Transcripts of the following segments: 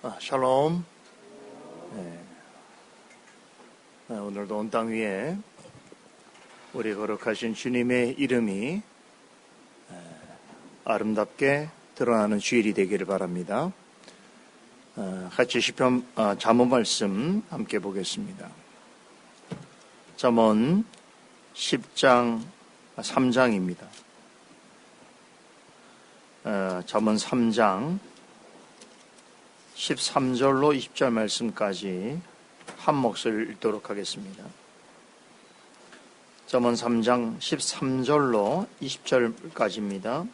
샬롬. 오늘도 온 땅 위에 우리 거룩하신 주님의 이름이 아름답게 드러나는 주일이 되기를 바랍니다. 같이 시편 잠언 말씀 함께 보겠습니다. 잠언 10장 3장입니다. 잠언 3장 13절로 20절 말씀까지 한 목소리를 읽도록 하겠습니다. 잠언 3장 13절로 20절까지입니다.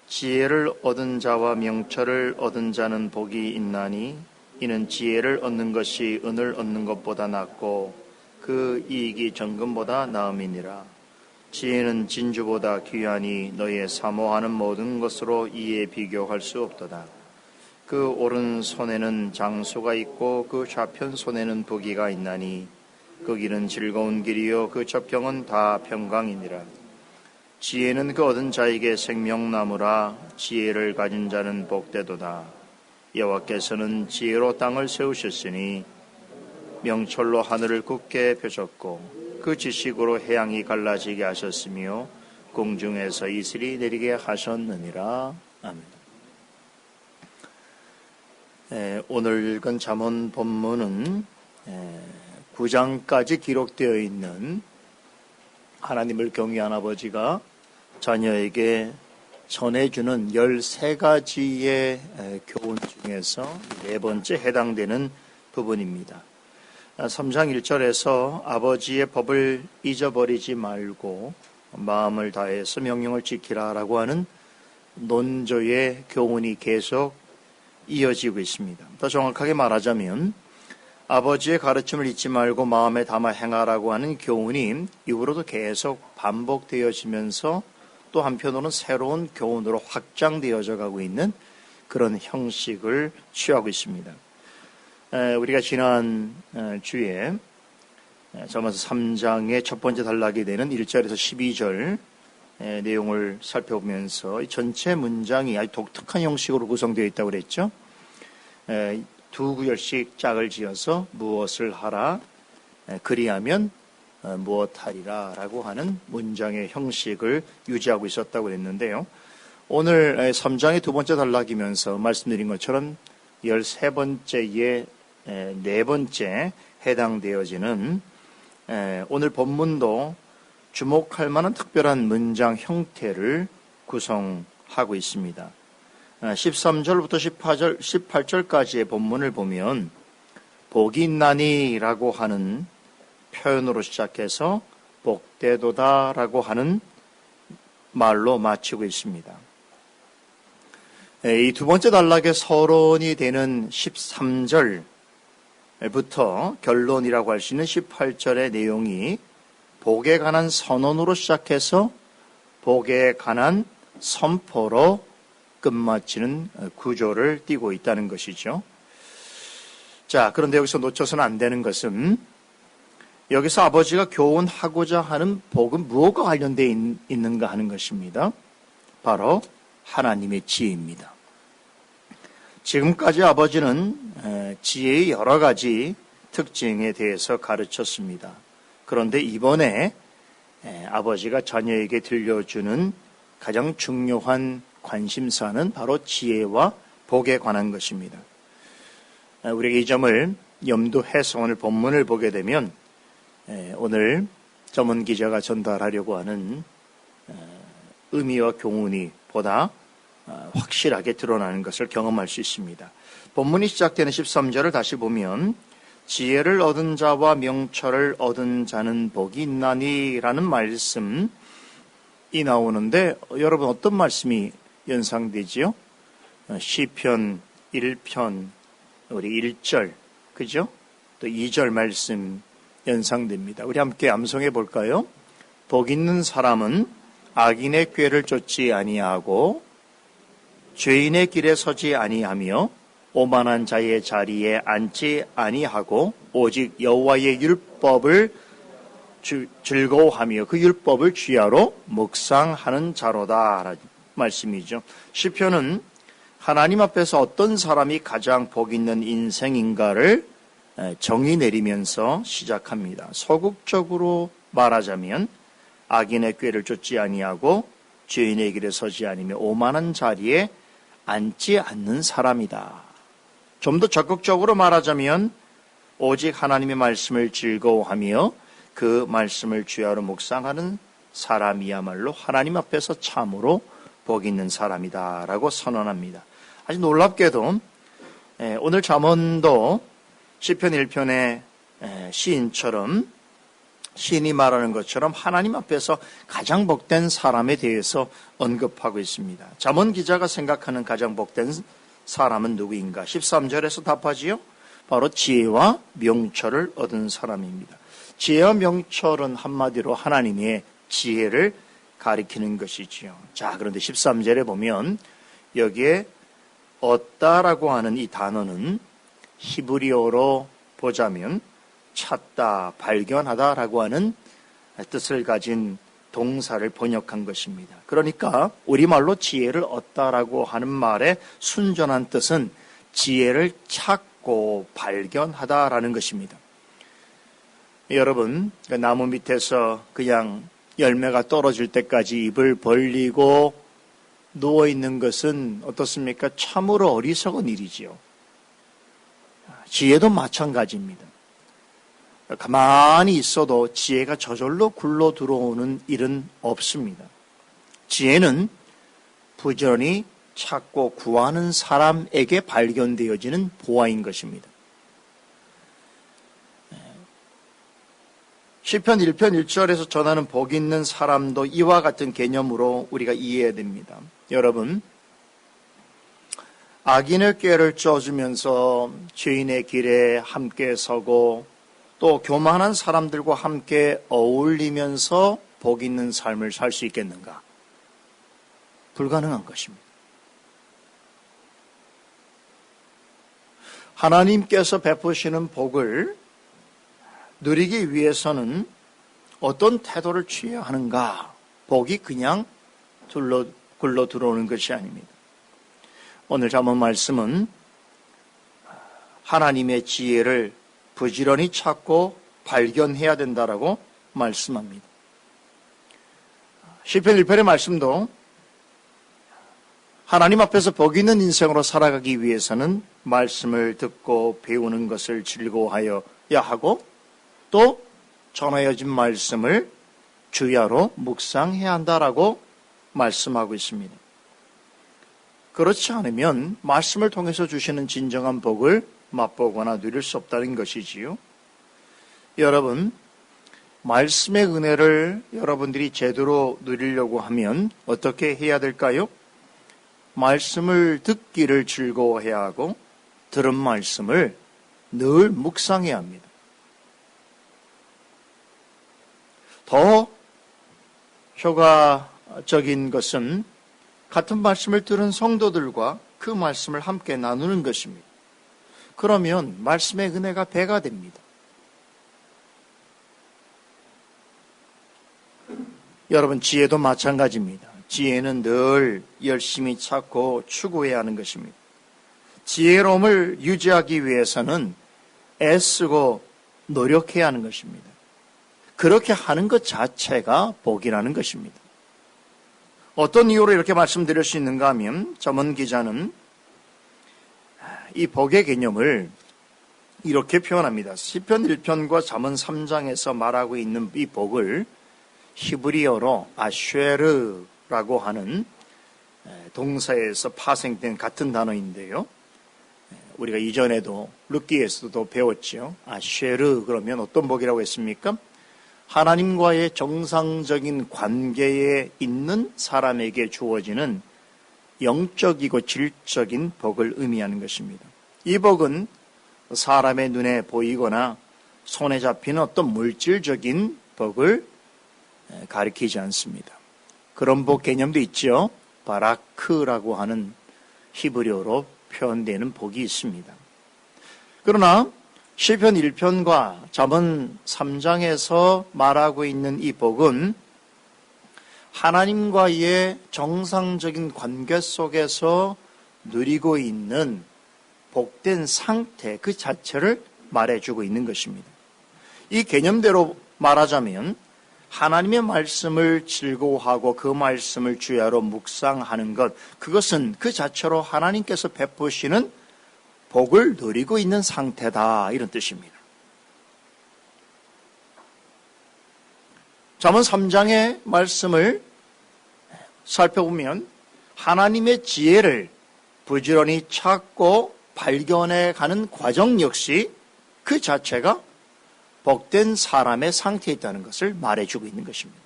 지혜를 얻은 자와 명철을 얻은 자는 복이 있나니 이는 지혜를 얻는 것이 은을 얻는 것보다 낫고 그 이익이 정금보다 나음이니라. 지혜는 진주보다 귀하니 너의 사모하는 모든 것으로 이에 비교할 수 없도다. 그 오른손에는 장수가 있고 그 좌편 손에는 부귀가 있나니 그 길은 즐거운 길이요 그 접경은 다 평강이니라. 지혜는 그 얻은 자에게 생명나무라. 지혜를 가진 자는 복되도다. 여호와께서는 지혜로 땅을 세우셨으니 명철로 하늘을 굳게 펴셨고 그 지식으로 해양이 갈라지게 하셨으며 공중에서 이슬이 내리게 하셨느니라. 아멘. 오늘 읽은 잠언 본문은 9장까지 기록되어 있는 하나님을 경외한 아버지가 자녀에게 전해주는 13가지의 교훈 중에서 네 번째 해당되는 부분입니다. 3장 1절에서 아버지의 법을 잊어버리지 말고 마음을 다해서 명령을 지키라라고 하는 논조의 교훈이 계속 이어지고 있습니다. 더 정확하게 말하자면 아버지의 가르침을 잊지 말고 마음에 담아 행하라고 하는 교훈이 이후로도 계속 반복되어지면서 또 한편으로는 새로운 교훈으로 확장되어져 가고 있는 그런 형식을 취하고 있습니다. 우리가 지난 주에 잠언서 3장의 첫 번째 단락이 되는 1절에서 12절 내용을 살펴보면서 전체 문장이 아주 독특한 형식으로 구성되어 있다고 그랬죠. 두 구절씩 짝을 지어서 무엇을 하라, 그리하면 무엇하리라 라고 하는 문장의 형식을 유지하고 있었다고 그랬는데요. 오늘 3장의 두 번째 단락이면서 말씀드린 것처럼 13번째에 네 번째 해당되어지는 오늘 본문도 주목할 만한 특별한 문장 형태를 구성하고 있습니다. 13절부터 18절까지의 본문을 보면 복이 있나니 라고 하는 표현으로 시작해서 복되도다 라고 하는 말로 마치고 있습니다. 이 두 번째 단락의 서론이 되는 13절부터 결론이라고 할 수 있는 18절의 내용이 복에 관한 선언으로 시작해서 복에 관한 선포로 끝마치는 구조를 띠고 있다는 것이죠. 자, 그런데 여기서 놓쳐서는 안 되는 것은 여기서 아버지가 교훈하고자 하는 복은 무엇과 관련되어 있는가 하는 것입니다. 바로 하나님의 지혜입니다. 지금까지 아버지는 지혜의 여러 가지 특징에 대해서 가르쳤습니다. 그런데 이번에 아버지가 자녀에게 들려주는 가장 중요한 관심사는 바로 지혜와 복에 관한 것입니다. 우리가 이 점을 염두해서 오늘 본문을 보게 되면 오늘 전문 기자가 전달하려고 하는 의미와 교훈이 보다 확실하게 드러나는 것을 경험할 수 있습니다. 본문이 시작되는 13절을 다시 보면 지혜를 얻은 자와 명철을 얻은 자는 복이 있나니 라는 말씀이 나오는데 여러분 어떤 말씀이 연상되지요? 시편 1편 우리 1절 그죠? 또 2절 말씀 연상됩니다. 우리 함께 암송해 볼까요? 복 있는 사람은 악인의 꾀를 쫓지 아니하고 죄인의 길에 서지 아니하며 오만한 자의 자리에 앉지 아니하고 오직 여호와의 율법을 즐거워하며 그 율법을 주야로 묵상하는 자로다 말씀이죠. 시편은 하나님 앞에서 어떤 사람이 가장 복 있는 인생인가를 정의 내리면서 시작합니다. 소극적으로 말하자면 악인의 꾀를 쫓지 아니하고 죄인의 길에 서지 아니며 오만한 자리에 앉지 않는 사람이다. 좀 더 적극적으로 말하자면 오직 하나님의 말씀을 즐거워하며 그 말씀을 주야로 묵상하는 사람이야말로 하나님 앞에서 참으로 복 있는 사람이다 라고 선언합니다. 아주 놀랍게도 오늘 잠언도 시편 1편의 시인처럼 시인이 말하는 것처럼 하나님 앞에서 가장 복된 사람에 대해서 언급하고 있습니다. 잠언 기자가 생각하는 가장 복된 사람은 누구인가? 13절에서 답하지요. 바로 지혜와 명철을 얻은 사람입니다. 지혜와 명철은 한마디로 하나님의 지혜를 가리키는 것이지요. 자, 그런데 13절에 보면 여기에 얻다라고 하는 이 단어는 히브리어로 보자면 찾다, 발견하다라고 하는 뜻을 가진 동사를 번역한 것입니다. 그러니까 우리말로 지혜를 얻다라고 하는 말의 순전한 뜻은 지혜를 찾고 발견하다라는 것입니다. 여러분, 나무 밑에서 그냥 열매가 떨어질 때까지 입을 벌리고 누워있는 것은 어떻습니까? 참으로 어리석은 일이지요. 지혜도 마찬가지입니다. 가만히 있어도 지혜가 저절로 굴러 들어오는 일은 없습니다. 지혜는 부지런히 찾고 구하는 사람에게 발견되어지는 보화인 것입니다. 시편 1편 1절에서 전하는 복 있는 사람도 이와 같은 개념으로 우리가 이해해야 됩니다. 여러분, 악인의 꾀를 쫓으면서 죄인의 길에 함께 서고 또 교만한 사람들과 함께 어울리면서 복 있는 삶을 살 수 있겠는가? 불가능한 것입니다. 하나님께서 베푸시는 복을 누리기 위해서는 어떤 태도를 취해야 하는가? 복이 그냥 굴러 들어오는 것이 아닙니다. 오늘 잠언 말씀은 하나님의 지혜를 부지런히 찾고 발견해야 된다라고 말씀합니다. 시편 1편의 말씀도 하나님 앞에서 복 있는 인생으로 살아가기 위해서는 말씀을 듣고 배우는 것을 즐거워하여야 하고 또 전하여진 말씀을 주야로 묵상해야 한다라고 말씀하고 있습니다. 그렇지 않으면 말씀을 통해서 주시는 진정한 복을 맛보거나 누릴 수 없다는 것이지요. 여러분, 말씀의 은혜를 여러분들이 제대로 누리려고 하면 어떻게 해야 될까요? 말씀을 듣기를 즐거워해야 하고 들은 말씀을 늘 묵상해야 합니다. 더 효과적인 것은 같은 말씀을 들은 성도들과 그 말씀을 함께 나누는 것입니다. 그러면 말씀의 은혜가 배가 됩니다. 여러분, 지혜도 마찬가지입니다. 지혜는 늘 열심히 찾고 추구해야 하는 것입니다. 지혜로움을 유지하기 위해서는 애쓰고 노력해야 하는 것입니다. 그렇게 하는 것 자체가 복이라는 것입니다. 어떤 이유로 이렇게 말씀드릴 수 있는가 하면 잠언 기자는 이 복의 개념을 이렇게 표현합니다. 시편 1편과 잠언 3장에서 말하고 있는 이 복을 히브리어로 아쉐르라고 하는 동사에서 파생된 같은 단어인데요. 우리가 이전에도 룻기에서도 배웠죠. 아쉐르 그러면 어떤 복이라고 했습니까? 하나님과의 정상적인 관계에 있는 사람에게 주어지는 영적이고 질적인 복을 의미하는 것입니다. 이 복은 사람의 눈에 보이거나 손에 잡히는 어떤 물질적인 복을 가리키지 않습니다. 그런 복 개념도 있죠. 바라크라고 하는 히브리어로 표현되는 복이 있습니다. 그러나 시편 1편과 잠언 3장에서 말하고 있는 이 복은 하나님과의 정상적인 관계 속에서 누리고 있는 복된 상태 그 자체를 말해주고 있는 것입니다. 이 개념대로 말하자면 하나님의 말씀을 즐거워하고 그 말씀을 주야로 묵상하는 것, 그것은 그 자체로 하나님께서 베푸시는 복을 누리고 있는 상태다, 이런 뜻입니다. 잠언 3장의 말씀을 살펴보면 하나님의 지혜를 부지런히 찾고 발견해가는 과정 역시 그 자체가 복된 사람의 상태에 있다는 것을 말해주고 있는 것입니다.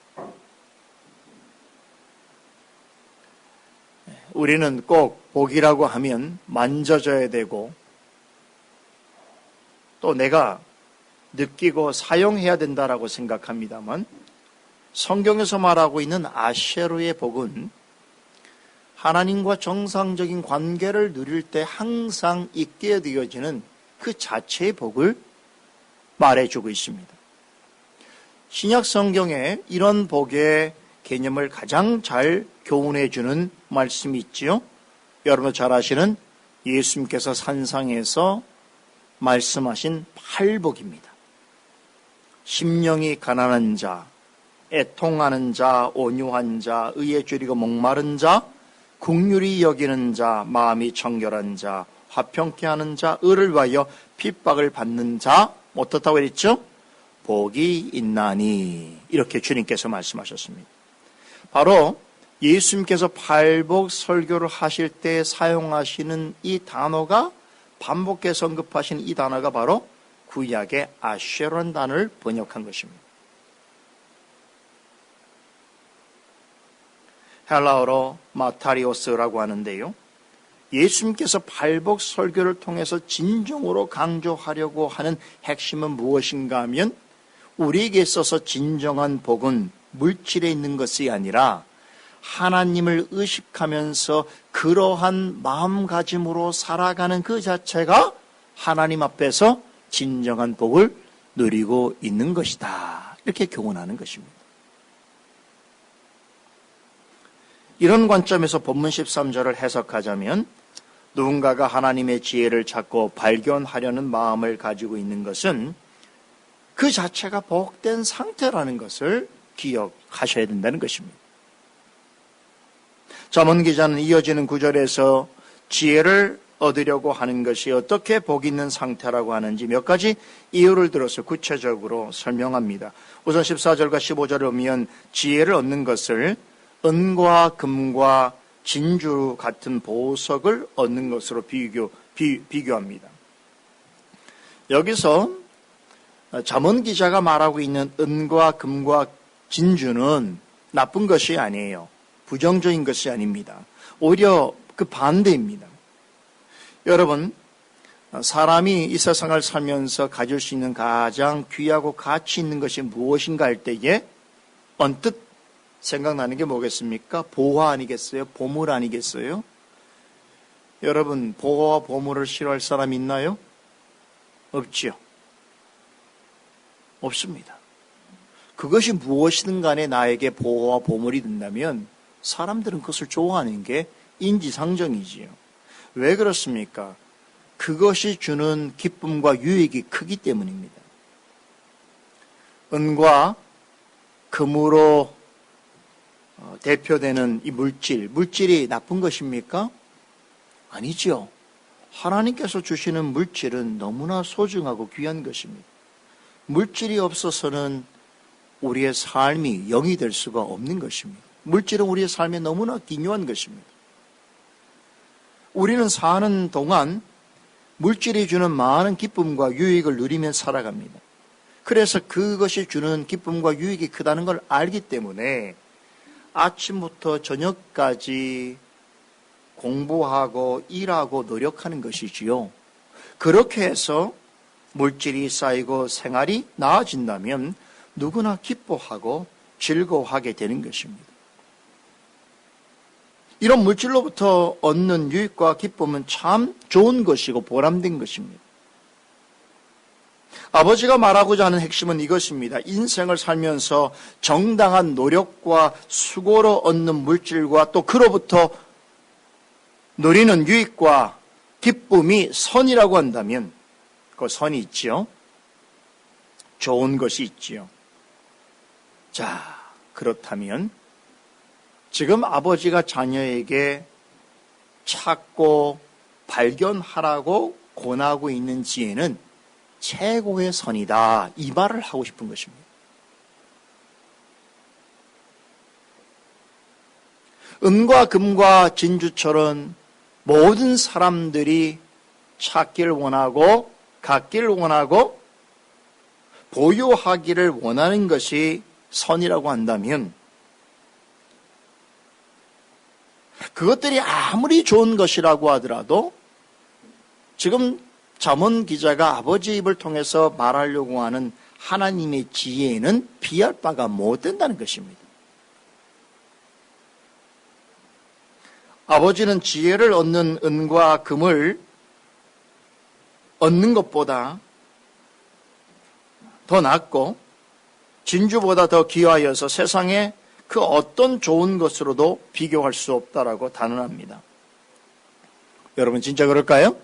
우리는 꼭 복이라고 하면 만져져야 되고 또 내가 느끼고 사용해야 된다라고 생각합니다만, 성경에서 말하고 있는 아쉐르의 복은 하나님과 정상적인 관계를 누릴 때 항상 있게 되어지는 그 자체의 복을 말해주고 있습니다. 신약 성경에 이런 복의 개념을 가장 잘 교훈해주는 말씀이 있지요. 여러분 잘 아시는 예수님께서 산상에서 말씀하신 팔복입니다. 심령이 가난한 자, 애통하는 자, 온유한 자, 의에 줄이고 목마른 자, 긍휼히 여기는 자, 마음이 정결한 자, 화평케 하는 자, 의를 위하여 핍박을 받는 자, 어떻다고 했죠? 복이 있나니, 이렇게 주님께서 말씀하셨습니다. 바로 예수님께서 팔복 설교를 하실 때 사용하시는 이 단어가, 반복해서 언급하신 이 단어가 바로 구약의 아쉐르라는 단어를 번역한 것입니다. 헬라어로 마타리오스라고 하는데요, 예수님께서 팔복 설교를 통해서 진정으로 강조하려고 하는 핵심은 무엇인가 하면, 우리에게 있어서 진정한 복은 물질에 있는 것이 아니라 하나님을 의식하면서 그러한 마음가짐으로 살아가는 그 자체가 하나님 앞에서 진정한 복을 누리고 있는 것이다, 이렇게 교훈하는 것입니다. 이런 관점에서 본문 13절을 해석하자면, 누군가가 하나님의 지혜를 찾고 발견하려는 마음을 가지고 있는 것은 그 자체가 복된 상태라는 것을 기억하셔야 된다는 것입니다. 잠언 기자는 이어지는 구절에서 지혜를 얻으려고 하는 것이 어떻게 복 있는 상태라고 하는지 몇 가지 이유를 들어서 구체적으로 설명합니다. 우선 14절과 15절을 보면 지혜를 얻는 것을 은과 금과 진주 같은 보석을 얻는 것으로 비교합니다. 여기서 잠언 기자가 말하고 있는 은과 금과 진주는 나쁜 것이 아니에요. 부정적인 것이 아닙니다. 오히려 그 반대입니다. 여러분, 사람이 이 세상을 살면서 가질 수 있는 가장 귀하고 가치 있는 것이 무엇인가 할 때에 언뜻 생각나는 게 뭐겠습니까? 보화 아니겠어요? 보물 아니겠어요? 여러분, 보화와 보물을 싫어할 사람 있나요? 없지요. 없습니다. 그것이 무엇이든 간에 나에게 보화와 보물이 된다면 사람들은 그것을 좋아하는 게 인지상정이지요. 왜 그렇습니까? 그것이 주는 기쁨과 유익이 크기 때문입니다. 은과 금으로 대표되는 이 물질이 나쁜 것입니까? 아니죠. 하나님께서 주시는 물질은 너무나 소중하고 귀한 것입니다. 물질이 없어서는 우리의 삶이 영이 될 수가 없는 것입니다. 물질은 우리의 삶에 너무나 기묘한 것입니다. 우리는 사는 동안 물질이 주는 많은 기쁨과 유익을 누리며 살아갑니다. 그래서 그것이 주는 기쁨과 유익이 크다는 걸 알기 때문에 아침부터 저녁까지 공부하고 일하고 노력하는 것이지요. 그렇게 해서 물질이 쌓이고 생활이 나아진다면 누구나 기뻐하고 즐거워하게 되는 것입니다. 이런 물질로부터 얻는 유익과 기쁨은 참 좋은 것이고 보람된 것입니다. 아버지가 말하고자 하는 핵심은 이것입니다. 인생을 살면서 정당한 노력과 수고로 얻는 물질과 또 그로부터 누리는 유익과 기쁨이 선이라고 한다면 그 선이 있지요. 좋은 것이 있지요. 자, 그렇다면 지금 아버지가 자녀에게 찾고 발견하라고 권하고 있는 지혜는 최고의 선이다. 이 말을 하고 싶은 것입니다. 은과 금과 진주처럼 모든 사람들이 찾기를 원하고 갖기를 원하고 보유하기를 원하는 것이 선이라고 한다면 그것들이 아무리 좋은 것이라고 하더라도 지금 잠언 기자가 아버지 입을 통해서 말하려고 하는 하나님의 지혜에는 비할 바가 못 된다는 것입니다. 아버지는 지혜를 얻는 은과 금을 얻는 것보다 더 낫고 진주보다 더 귀하여서 세상에 그 어떤 좋은 것으로도 비교할 수 없다라고 단언합니다. 여러분 진짜 그럴까요?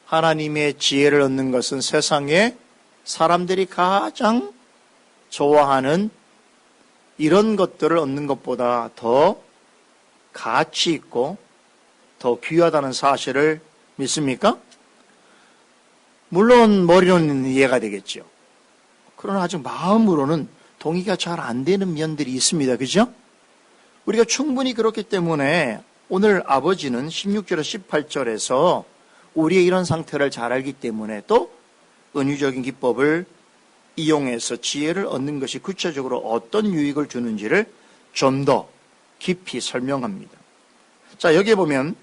하나님의 지혜를 얻는 것은 세상에 사람들이 가장 좋아하는 이런 것들을 얻는 것보다 더 가치 있고 더 귀하다는 사실을 믿습니까? 물론 머리로는 이해가 되겠죠. 그러나 아직 마음으로는 동의가 잘 안 되는 면들이 있습니다. 그죠? 우리가 충분히 그렇기 때문에 오늘 아버지는 16절에서 18절에서 우리의 이런 상태를 잘 알기 때문에 또 은유적인 기법을 이용해서 지혜를 얻는 것이 구체적으로 어떤 유익을 주는지를 좀 더 깊이 설명합니다. 자, 여기에 보면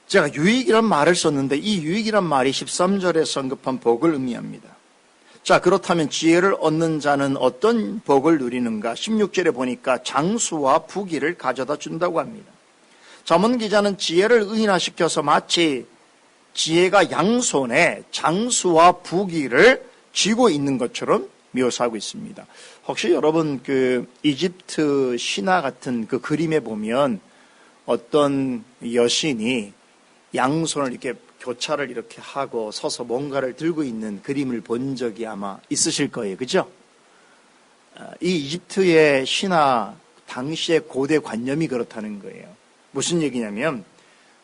제가 유익이란 말을 썼는데 이 유익이란 말이 13절에 언급한 복을 의미합니다. 자, 그렇다면 지혜를 얻는 자는 어떤 복을 누리는가? 16절에 보니까 장수와 부귀를 가져다 준다고 합니다. 잠언 기자는 지혜를 의인화시켜서 마치 지혜가 양손에 장수와 부귀를 쥐고 있는 것처럼 묘사하고 있습니다. 혹시 여러분 그 이집트 신화 같은 그 그림에 보면 어떤 여신이 양손을 이렇게 교차를 이렇게 하고 서서 뭔가를 들고 있는 그림을 본 적이 아마 있으실 거예요. 그죠? 이 이집트의 신화 당시의 고대 관념이 그렇다는 거예요. 무슨 얘기냐면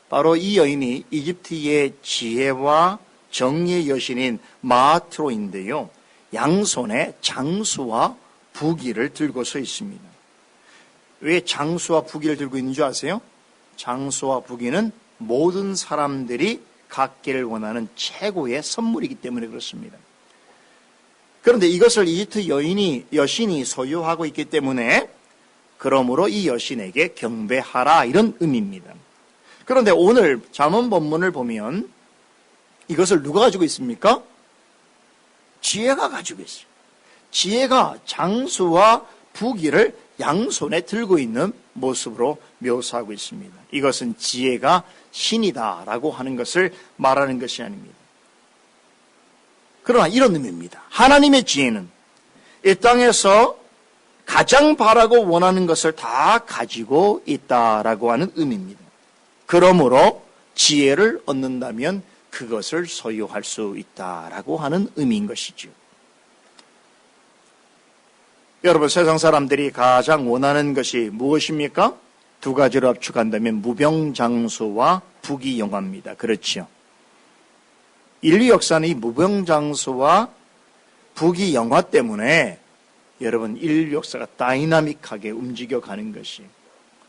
바로 이 여인이 이집트의 지혜와 정의의 여신인 마트로인데요. 양손에 장수와 부귀를 들고 서 있습니다. 왜 장수와 부귀를 들고 있는 줄 아세요? 장수와 부귀는 모든 사람들이 갖기를 원하는 최고의 선물이기 때문에 그렇습니다. 그런데 이것을 이집트 여신이 소유하고 있기 때문에 그러므로 이 여신에게 경배하라 이런 의미입니다. 그런데 오늘 잠언 본문을 보면 이것을 누가 가지고 있습니까? 지혜가 가지고 있어요. 지혜가 장수와 부귀를 양손에 들고 있는 모습으로 묘사하고 있습니다. 이것은 지혜가 신이다라고 하는 것을 말하는 것이 아닙니다. 그러나 이런 의미입니다. 하나님의 지혜는 이 땅에서 가장 바라고 원하는 것을 다 가지고 있다라고 하는 의미입니다. 그러므로 지혜를 얻는다면 그것을 소유할 수 있다라고 하는 의미인 것이죠. 여러분 세상 사람들이 가장 원하는 것이 무엇입니까? 두 가지로 압축한다면 무병장수와 부귀영화입니다. 그렇죠. 인류 역사는 이 무병장수와 부귀영화 때문에 여러분 인류 역사가 다이나믹하게 움직여가는 것이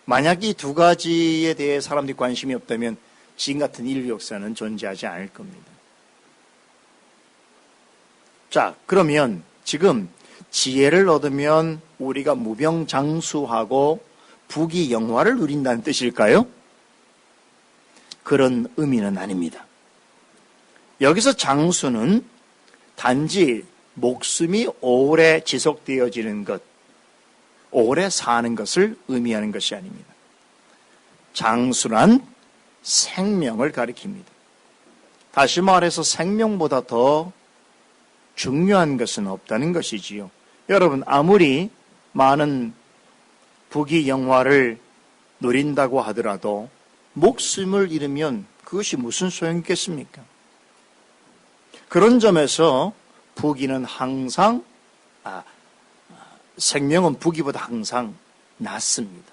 만약 이 두 가지에 대해 사람들이 관심이 없다면 지금 같은 인류 역사는 존재하지 않을 겁니다. 자, 그러면 지금 지혜를 얻으면 우리가 무병장수하고 부귀영화를 누린다는 뜻일까요? 그런 의미는 아닙니다. 여기서 장수는 단지 목숨이 오래 지속되어지는 것, 오래 사는 것을 의미하는 것이 아닙니다. 장수란 생명을 가리킵니다. 다시 말해서 생명보다 더 중요한 것은 없다는 것이지요. 여러분 아무리 많은 부귀영화를 누린다고 하더라도 목숨을 잃으면 그것이 무슨 소용이 있겠습니까? 그런 점에서 부귀는 항상 생명은 부귀보다 항상 낫습니다.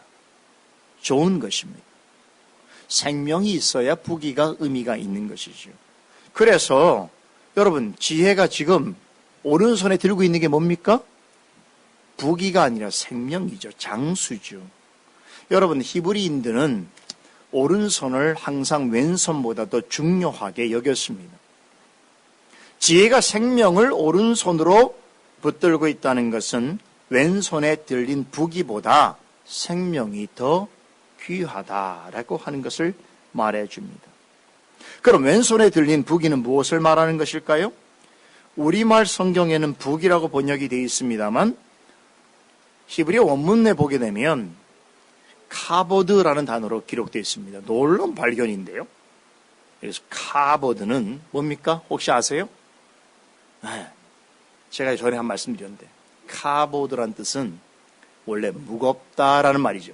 좋은 것입니다. 생명이 있어야 부귀가 의미가 있는 것이죠. 그래서 여러분, 지혜가 지금 오른손에 들고 있는 게 뭡니까? 부귀가 아니라 생명이죠. 장수죠. 여러분, 히브리인들은 오른손을 항상 왼손보다 더 중요하게 여겼습니다. 지혜가 생명을 오른손으로 붙들고 있다는 것은 왼손에 들린 부귀보다 생명이 더 귀하다라고 하는 것을 말해줍니다. 그럼 왼손에 들린 부귀는 무엇을 말하는 것일까요? 우리말 성경에는 부귀라고 번역이 되어 있습니다만 히브리 원문에 보게 되면 카보드라는 단어로 기록되어 있습니다. 놀라운 발견인데요. 그래서 카보드는 뭡니까? 혹시 아세요? 제가 전에 한 말씀 드렸는데 카보드란 뜻은 원래 무겁다라는 말이죠.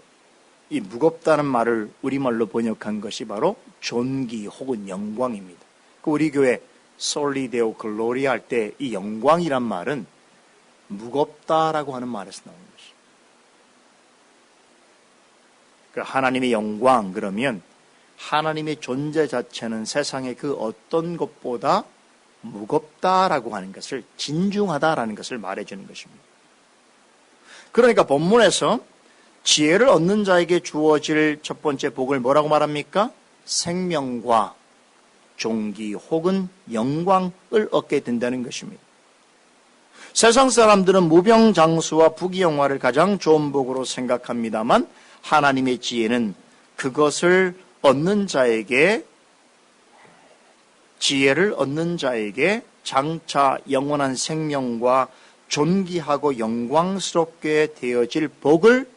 이 무겁다는 말을 우리말로 번역한 것이 바로 존귀 혹은 영광입니다. 우리 교회 솔리데오 글로리아 할 때 이 영광이란 말은 무겁다라고 하는 말에서 나오는 것이죠. 하나님의 영광 그러면 하나님의 존재 자체는 세상의 그 어떤 것보다 무겁다라고 하는 것을, 진중하다라는 것을 말해주는 것입니다. 그러니까 본문에서 지혜를 얻는 자에게 주어질 첫 번째 복을 뭐라고 말합니까? 생명과 존귀 혹은 영광을 얻게 된다는 것입니다. 세상 사람들은 무병장수와 부귀영화를 가장 좋은 복으로 생각합니다만 하나님의 지혜는 그것을 얻는 자에게, 지혜를 얻는 자에게 장차 영원한 생명과 존귀하고 영광스럽게 되어질 복을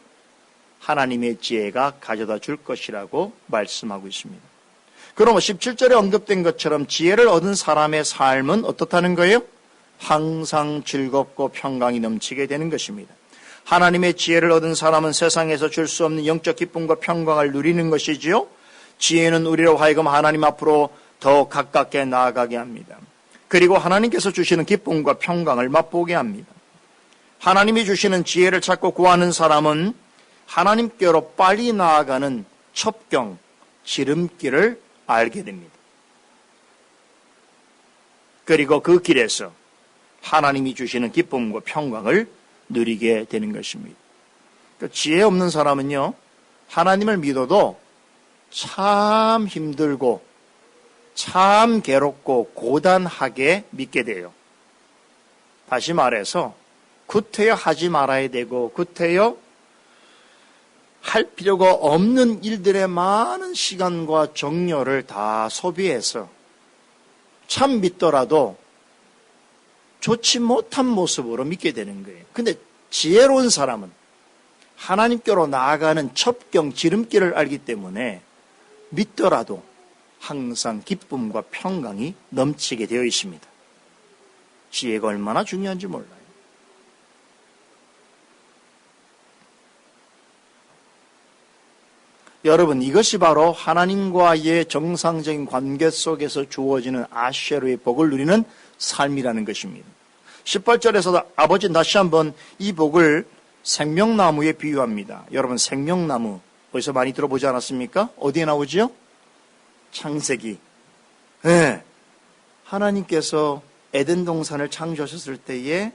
하나님의 지혜가 가져다 줄 것이라고 말씀하고 있습니다. 그럼 17절에 언급된 것처럼 지혜를 얻은 사람의 삶은 어떻다는 거예요? 항상 즐겁고 평강이 넘치게 되는 것입니다. 하나님의 지혜를 얻은 사람은 세상에서 줄 수 없는 영적 기쁨과 평강을 누리는 것이지요. 지혜는 우리로 하여금 하나님 앞으로 더 가깝게 나아가게 합니다. 그리고 하나님께서 주시는 기쁨과 평강을 맛보게 합니다. 하나님이 주시는 지혜를 찾고 구하는 사람은 하나님께로 빨리 나아가는 첩경, 지름길을 알게 됩니다. 그리고 그 길에서 하나님이 주시는 기쁨과 평강을 누리게 되는 것입니다. 지혜 없는 사람은요, 하나님을 믿어도 참 힘들고 참 괴롭고 고단하게 믿게 돼요. 다시 말해서 구태여 하지 말아야 되고 구태여 할 필요가 없는 일들에 많은 시간과 정열을 다 소비해서 참 믿더라도 좋지 못한 모습으로 믿게 되는 거예요. 근데 지혜로운 사람은 하나님께로 나아가는 첩경, 지름길을 알기 때문에 믿더라도 항상 기쁨과 평강이 넘치게 되어 있습니다. 지혜가 얼마나 중요한지 몰라요. 여러분, 이것이 바로 하나님과의 정상적인 관계 속에서 주어지는 아쉐르의 복을 누리는 삶이라는 것입니다. 18절에서 아버지는 다시 한번 이 복을 생명나무에 비유합니다. 여러분, 생명나무 어디서 많이 들어보지 않았습니까? 어디에 나오지요? 창세기. 네. 하나님께서 에덴 동산을 창조하셨을 때에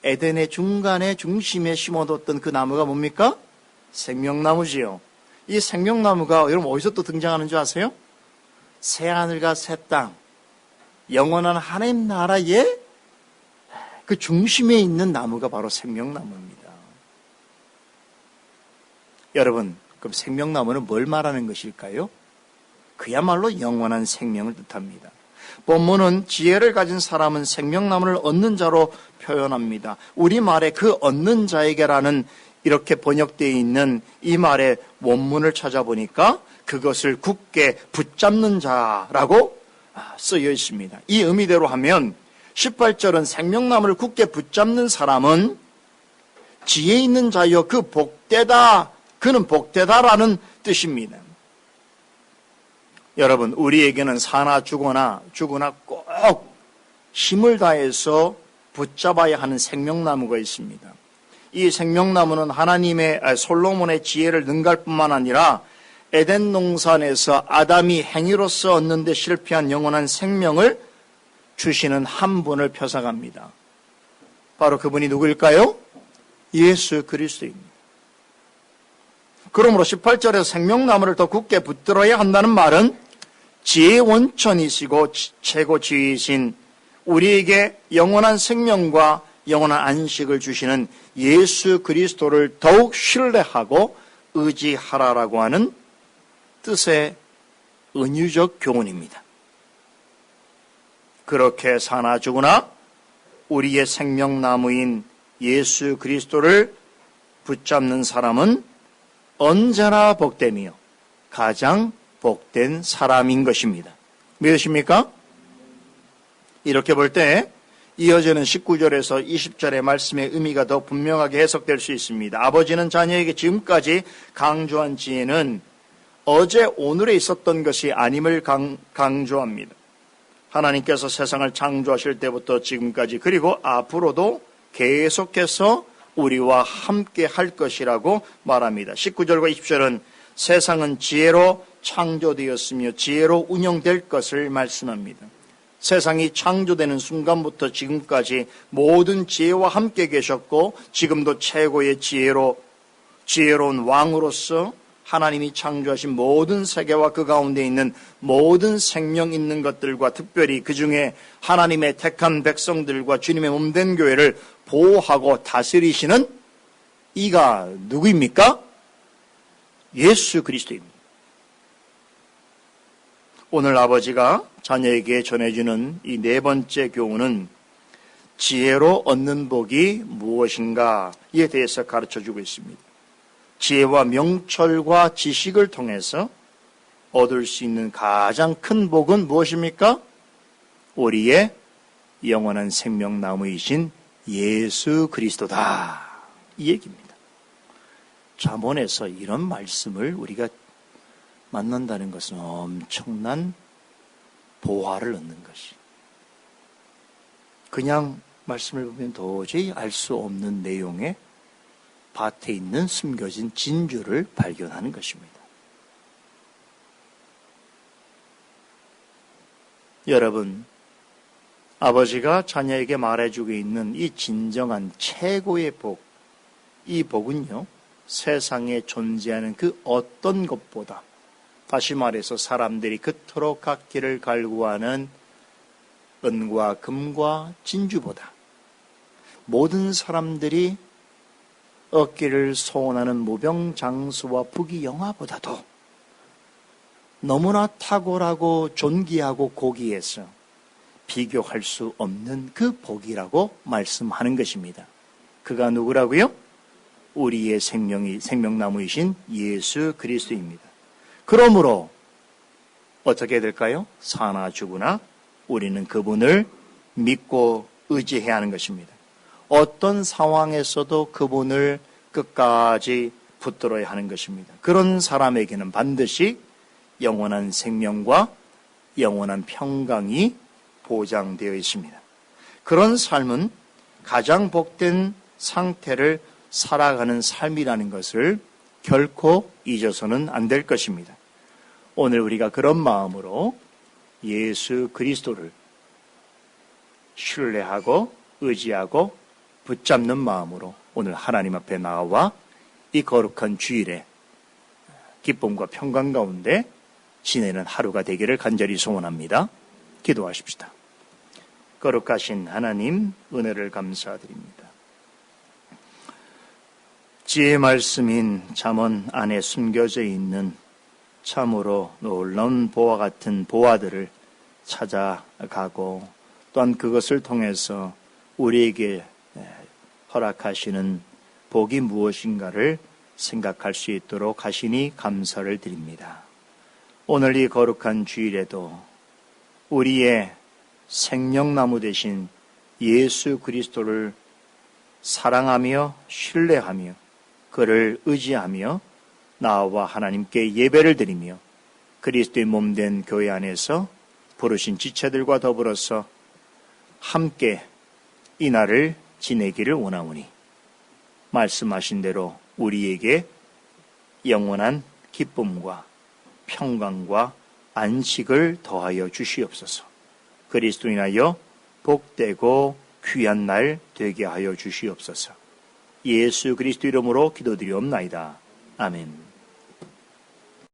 에덴의 중간에 중심에 심어뒀던 그 나무가 뭡니까? 생명나무지요. 이 생명나무가 여러분 어디서 또 등장하는 줄 아세요? 새하늘과 새 땅, 영원한 하나님 나라의 그 중심에 있는 나무가 바로 생명나무입니다. 여러분, 그럼 생명나무는 뭘 말하는 것일까요? 그야말로 영원한 생명을 뜻합니다. 본문은 지혜를 가진 사람은 생명나무를 얻는 자로 표현합니다. 우리말에 그 얻는 자에게라는 이렇게 번역되어 있는 이 말의 원문을 찾아보니까 그것을 굳게 붙잡는 자라고 쓰여 있습니다. 이 의미대로 하면 18절은 생명나무를 굳게 붙잡는 사람은 지혜 있는 자여 그 복되다, 그는 복되다라는 뜻입니다. 여러분, 우리에게는 사나 죽으나 꼭 힘을 다해서 붙잡아야 하는 생명나무가 있습니다. 이 생명나무는 하나님의 솔로몬의 지혜를 능가할 뿐만 아니라 에덴 동산에서 아담이 행위로서 얻는 데 실패한 영원한 생명을 주시는 한 분을 표상합니다. 바로 그분이 누구일까요? 예수 그리스도입니다. 그러므로 18절에서 생명나무를 더 굳게 붙들어야 한다는 말은 지혜의 원천이시고 최고 지혜이신 우리에게 영원한 생명과 영원한 안식을 주시는 예수 그리스도를 더욱 신뢰하고 의지하라라고 하는 뜻의 은유적 교훈입니다. 그렇게 사나 죽으나 우리의 생명나무인 예수 그리스도를 붙잡는 사람은 언제나 복되며 가장 복된 사람인 것입니다. 믿으십니까? 이렇게 볼 때 이어지는 19절에서 20절의 말씀의 의미가 더 분명하게 해석될 수 있습니다. 아버지는 자녀에게 지금까지 강조한 지혜는 어제 오늘에 있었던 것이 아님을 강조합니다. 하나님께서 세상을 창조하실 때부터 지금까지 그리고 앞으로도 계속해서 우리와 함께 할 것이라고 말합니다. 19절과 20절은 세상은 지혜로 창조되었으며 지혜로 운영될 것을 말씀합니다. 세상이 창조되는 순간부터 지금까지 모든 지혜와 함께 계셨고 지금도 최고의 지혜로운 왕으로서 하나님이 창조하신 모든 세계와 그 가운데 있는 모든 생명 있는 것들과 특별히 그 중에 하나님의 택한 백성들과 주님의 몸된 교회를 보호하고 다스리시는 이가 누구입니까? 예수 그리스도입니다. 오늘 아버지가 자녀에게 전해주는 이 네 번째 교훈은 지혜로 얻는 복이 무엇인가에 대해서 가르쳐주고 있습니다. 지혜와 명철과 지식을 통해서 얻을 수 있는 가장 큰 복은 무엇입니까? 우리의 영원한 생명나무이신 예수 그리스도다. 이 얘기입니다. 잠언에서 이런 말씀을 우리가 만난다는 것은 엄청난 보화를 얻는 것이. 그냥 말씀을 보면 도저히 알 수 없는 내용의 밭에 있는 숨겨진 진주를 발견하는 것입니다. 여러분, 아버지가 자녀에게 말해주고 있는 이 진정한 최고의 복, 이 복은요, 세상에 존재하는 그 어떤 것보다, 다시 말해서 사람들이 그토록 갖기를 갈구하는 은과 금과 진주보다, 모든 사람들이 얻기를 소원하는 무병장수와 부귀영화보다도 너무나 탁월하고 존귀하고 고귀해서 비교할 수 없는 그 복이라고 말씀하는 것입니다. 그가 누구라고요? 우리의 생명나무이신 예수 그리스도입니다. 그러므로 어떻게 될까요? 사나 죽으나 우리는 그분을 믿고 의지해야 하는 것입니다. 어떤 상황에서도 그분을 끝까지 붙들어야 하는 것입니다. 그런 사람에게는 반드시 영원한 생명과 영원한 평강이 보장되어 있습니다. 그런 삶은 가장 복된 상태를 살아가는 삶이라는 것을 결코 잊어서는 안 될 것입니다. 오늘 우리가 그런 마음으로 예수 그리스도를 신뢰하고 의지하고 붙잡는 마음으로 오늘 하나님 앞에 나와 이 거룩한 주일에 기쁨과 평강 가운데 지내는 하루가 되기를 간절히 소원합니다. 기도하십시다. 거룩하신 하나님, 은혜를 감사드립니다. 지혜의 말씀인 잠언 안에 숨겨져 있는 참으로 놀라운 보화 같은 보화들을 찾아가고 또한 그것을 통해서 우리에게 허락하시는 복이 무엇인가를 생각할 수 있도록 하시니 감사를 드립니다. 오늘 이 거룩한 주일에도 우리의 생명나무 되신 예수 그리스도를 사랑하며 신뢰하며 그를 의지하며 나와 하나님께 예배를 드리며 그리스도의 몸된 교회 안에서 부르신 지체들과 더불어서 함께 이 날을 지내기를 원하오니 말씀하신 대로 우리에게 영원한 기쁨과 평강과 안식을 더하여 주시옵소서. 그리스도 인하여 복되고 귀한 날 되게 하여 주시옵소서. 예수 그리스도 이름으로 기도드리옵나이다. 아멘.